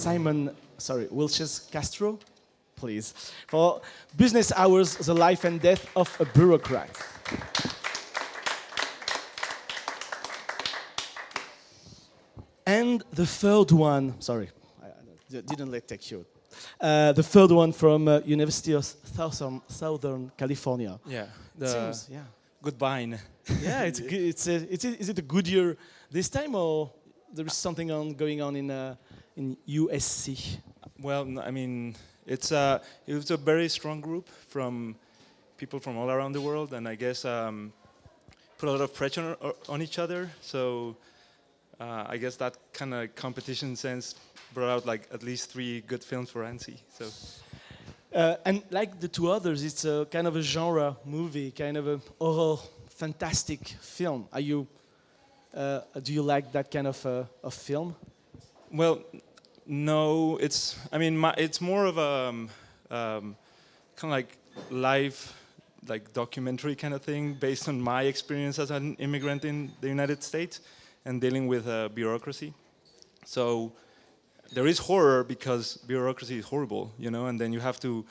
Simón, WILCHES-CASTRO, please, for Business Hours, The Life and Death of a Bureaucrat. And the third one, sorry, I didn't let take you. The third one from University of Southern California. Yeah, Seems, yeah. Goodbye. Yeah, is it a good year this time, or there is something going on in USC? Well, I mean, it was a very strong group from people from all around the world, and I guess put a lot of pressure on each other. So I guess that kind of competition sense brought out like at least 3 good films for ANSI. So. And like the 2 others, it's a kind of a genre movie, kind of a horror, fantastic film. Are you? Do you like that kind of film? Well, no. It's more of a kind of like live, like documentary kind of thing based on my experience as an immigrant in the United States and dealing with bureaucracy. So. There is horror because bureaucracy is horrible, you know, and then you have to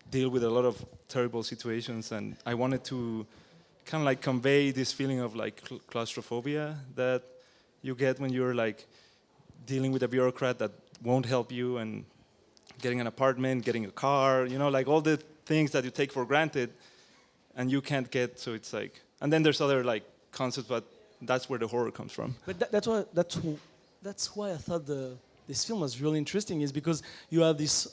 deal with a lot of terrible situations. And I wanted to kind of like convey this feeling of like claustrophobia that you get when you're like dealing with a bureaucrat that won't help you, and getting an apartment, getting a car, you know, like all the things that you take for granted and you can't get. So it's like, and then there's other like concepts, but that's where the horror comes from. But that's why I thought this film was really interesting, is because you have this,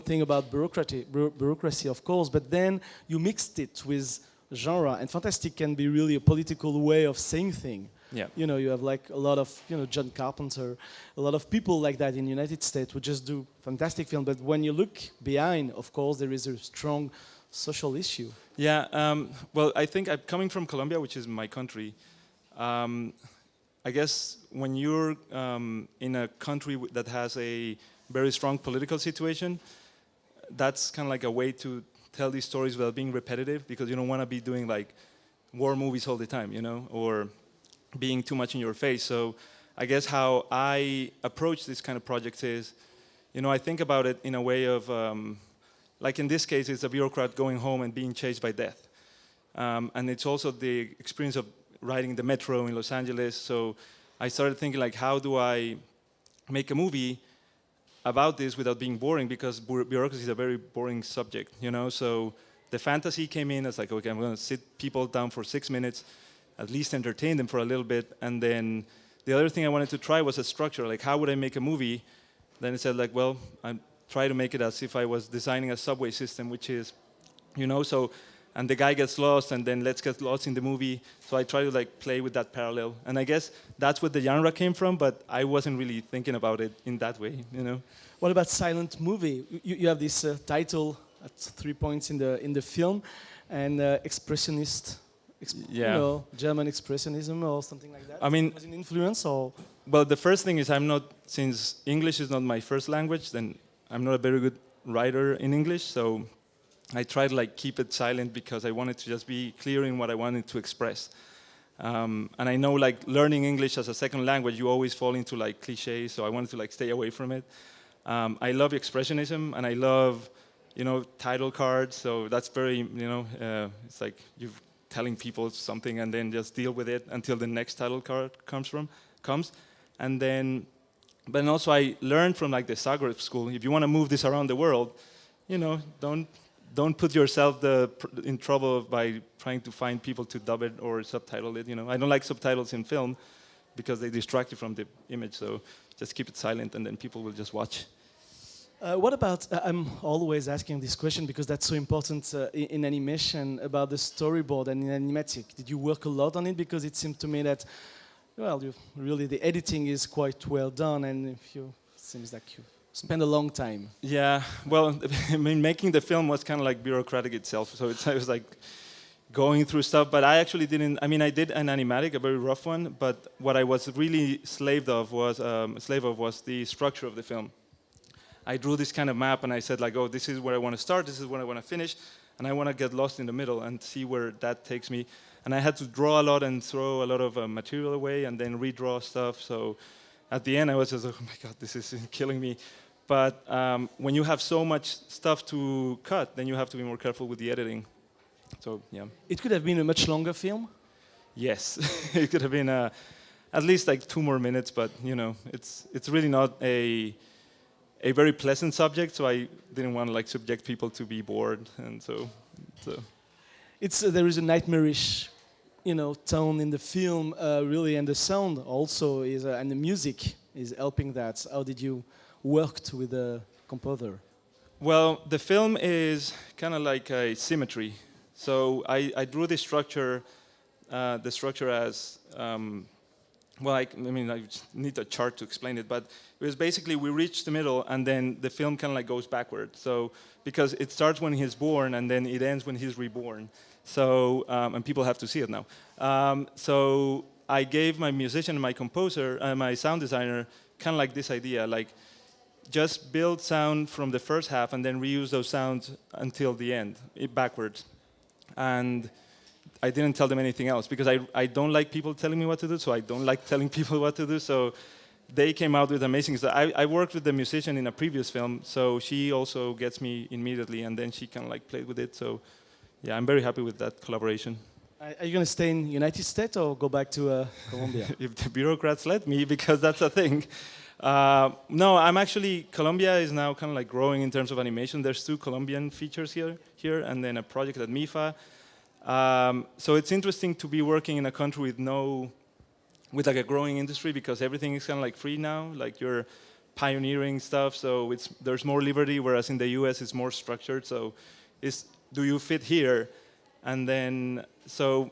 thing about bureaucracy, of course, but then you mixed it with genre, and fantastic can be really a political way of saying things. Yeah. You know, you have like a lot of, John Carpenter, a lot of people like that in the United States who just do fantastic film, but when you look behind, of course, there is a strong social issue. Yeah, well, I think I'm coming from Colombia, which is my country. I guess when you're in a country that has a very strong political situation, that's kind of like a way to tell these stories without being repetitive, because you don't want to be doing like war movies all the time, you know, or being too much in your face. So I guess how I approach this kind of project is, I think about it in a way of, like in this case, it's a bureaucrat going home and being chased by death. And it's also the experience of riding the metro in Los Angeles. So I started thinking like, how do I make a movie about this without being boring, because bureaucracy is a very boring subject, you know? So the fantasy came in as like, okay, I'm gonna sit people down for 6 minutes, at least entertain them for a little bit. And then the other thing I wanted to try was a structure, like how would I make a movie? Then I said like, well, I try to make it as if I was designing a subway system, which is, and the guy gets lost, and then let's get lost in the movie. So I try to like play with that parallel. And I guess that's where the genre came from, but I wasn't really thinking about it in that way, you know? What about silent movie? You have this title at 3 points in the film, and expressionist, German expressionism or something like that. I mean, was an influence, or? Well, the first thing is since English is not my first language, then I'm not a very good writer in English, so I tried to like keep it silent because I wanted to just be clear in what I wanted to express. And I know like learning English as a second language, you always fall into like cliches, so I wanted to like stay away from it. I love expressionism, and I love, title cards, so that's very, it's like you're telling people something and then just deal with it until the next title card comes. And then, but also I learned from like the Zagreb school, if you want to move this around the world, don't put yourself in trouble by trying to find people to dub it or subtitle it. I don't like subtitles in film because they distract you from the image. So just keep it silent, and then people will just watch. What about? I'm always asking this question because that's so important in animation, about the storyboard and in animatic. Did you work a lot on it? Because it seemed to me that, the editing is quite well done, and it seems like you spend a long time. Yeah, well, I mean, making the film was kind of like bureaucratic itself. So I was like going through stuff, but I actually didn't. I mean, I did an animatic, a very rough one. But what I was really slave of was the structure of the film. I drew this kind of map, and I said like, oh, this is where I want to start, this is where I want to finish, and I want to get lost in the middle and see where that takes me. And I had to draw a lot and throw a lot of material away, and then redraw stuff. So at the end, I was just like, oh my God, this is killing me. But when you have so much stuff to cut, then you have to be more careful with the editing. So yeah. It could have been a much longer film. Yes, it could have been at least like 2 more minutes, but you know, it's really not a very pleasant subject, so I didn't want to like subject people to be bored, and so. It's there is a nightmarish, tone in the film, really, and the sound also is, and the music is helping that. How did you work with the composer? Well, the film is kind of like a symmetry. So I drew the structure as I need a chart to explain it, but it was basically we reach the middle and then the film kind of like goes backward. So because it starts when he's born and then it ends when he's reborn. So and people have to see it now. So I gave my musician, my composer, my sound designer, kind of like this idea, like just build sound from the first half and then reuse those sounds until the end, backwards. And I didn't tell them anything else because I don't like people telling me what to do, so I don't like telling people what to do. So they came out with amazing stuff. I worked with the musician in a previous film, so she also gets me immediately, and then she kind of like played with it. So yeah, I'm very happy with that collaboration. Are you going to stay in the United States or go back to Colombia? If the bureaucrats let me, because that's a thing. No, I'm actually, Colombia is now kind of like growing in terms of animation. There's 2 Colombian features here, and then a project at MIFA. So it's interesting to be working in a country with like a growing industry, because everything is kind of like free now, like you're pioneering stuff, so there's more liberty, whereas in the US it's more structured. So do you fit here? And then, so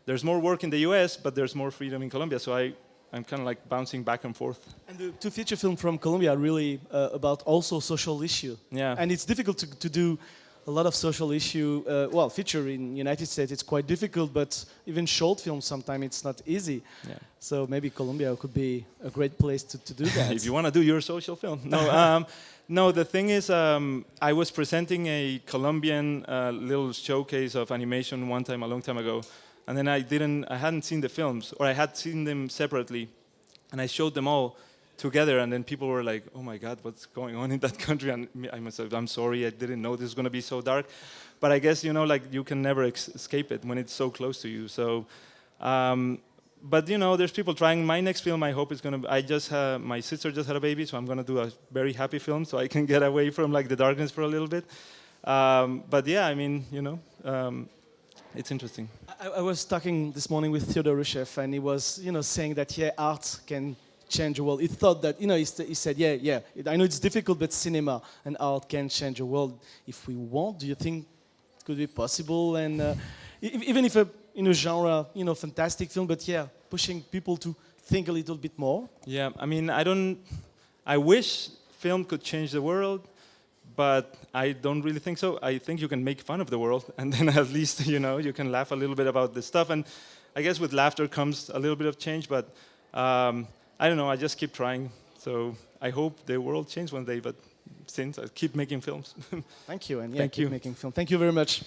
there's more work in the US, but there's more freedom in Colombia. So I'm kind of like bouncing back and forth. And the 2 feature films from Colombia are really about also social issue. Yeah. And it's difficult to do a lot of social issue. Feature in United States it's quite difficult, but even short films sometimes it's not easy. Yeah. So maybe Colombia could be a great place to do that. If you want to do your social film. No, no. The thing is, I was presenting a Colombian little showcase of animation one time a long time ago. And then I hadn't seen the films, or I had seen them separately, and I showed them all together, and then people were like, "Oh my God, what's going on in that country?" And I must have, I'm sorry, I didn't know this was going to be so dark. But I guess like you can never escape it when it's so close to you. So, but there's people trying. My next film, I hope is going to. My sister just had a baby, so I'm going to do a very happy film, so I can get away from like the darkness for a little bit. But yeah, I mean, it's interesting. I was talking this morning with Theodore Rousseff, and he was, saying that art can change the world. He thought that, he said, I know it's difficult, but cinema and art can change the world if we want. Do you think it could be possible? And even if in a genre, fantastic film, but pushing people to think a little bit more. Yeah, I mean, I wish film could change the world, but I don't really think so. I think you can make fun of the world, and then at least, you can laugh a little bit about this stuff. And I guess with laughter comes a little bit of change, but I don't know, I just keep trying. So I hope the world changes one day, but since I keep making films. Thank you, and Thank keep you. making film. Thank you very much.